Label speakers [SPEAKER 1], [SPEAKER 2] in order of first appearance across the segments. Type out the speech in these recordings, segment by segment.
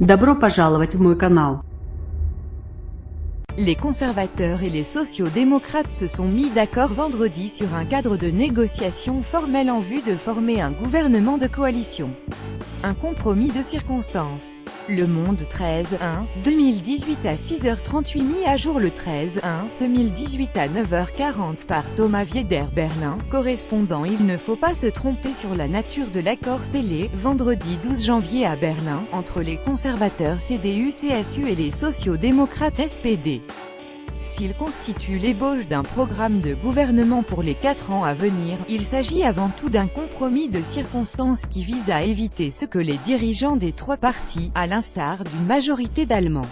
[SPEAKER 1] Добро пожаловать в мой канал.
[SPEAKER 2] Les conservateurs et les sociaux-démocrates se sont mis d'accord vendredi sur un cadre de négociation formel en vue de former un gouvernement de coalition. Un compromis de circonstances. Le Monde 13/1/2018 à 6h38 mis à jour le 13/1/2018 à 9h40 par Thomas Vieder Berlin, correspondant. Il ne faut pas se tromper sur la nature de l'accord scellé, vendredi 12 janvier à Berlin, entre les conservateurs CDU-CSU et les sociaux-démocrates SPD. S'il constitue l'ébauche d'un programme de gouvernement pour les 4 ans à venir, il s'agit avant tout d'un compromis de circonstances qui vise à éviter ce que les dirigeants des trois partis, à l'instar d'une majorité d'Allemands,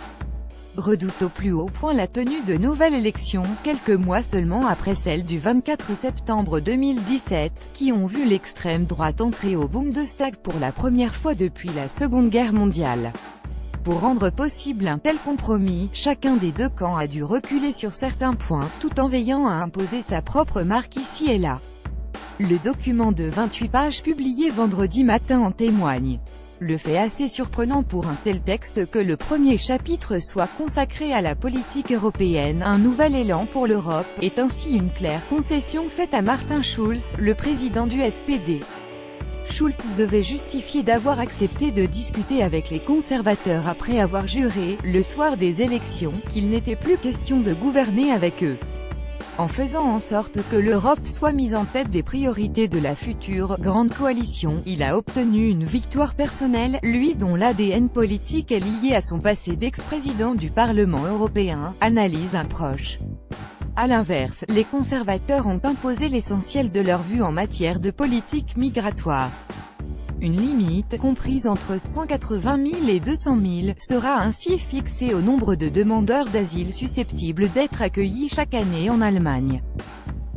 [SPEAKER 2] redoutent au plus haut point: la tenue de nouvelles élections, quelques mois seulement après celles du 24 septembre 2017, qui ont vu l'extrême droite entrer au Bundestag pour la première fois depuis la Seconde Guerre mondiale. Pour rendre possible un tel compromis, chacun des deux camps a dû reculer sur certains points, tout en veillant à imposer sa propre marque ici et là. Le document de 28 pages publié vendredi matin en témoigne. Le fait assez surprenant pour un tel texte que le premier chapitre soit consacré à la politique européenne, un nouvel élan pour l'Europe, est ainsi une claire concession faite à Martin Schulz, le président du SPD. Schulz devait justifier d'avoir accepté de discuter avec les conservateurs après avoir juré, le soir des élections, qu'il n'était plus question de gouverner avec eux. En faisant en sorte que l'Europe soit mise en tête des priorités de la future grande coalition, il a obtenu une victoire personnelle, lui dont l'ADN politique est lié à son passé d'ex-président du Parlement européen, analyse un proche. À l'inverse, les conservateurs ont imposé l'essentiel de leur vue en matière de politique migratoire. Une limite, comprise entre 180 000 et 200 000, sera ainsi fixée au nombre de demandeurs d'asile susceptibles d'être accueillis chaque année en Allemagne.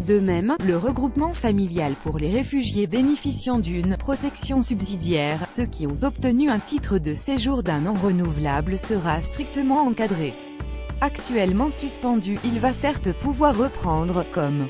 [SPEAKER 2] De même, le regroupement familial pour les réfugiés bénéficiant d'une protection subsidiaire, ceux qui ont obtenu un titre de séjour d'un an renouvelable, sera strictement encadré. Actuellement suspendu, il va certes pouvoir reprendre, comme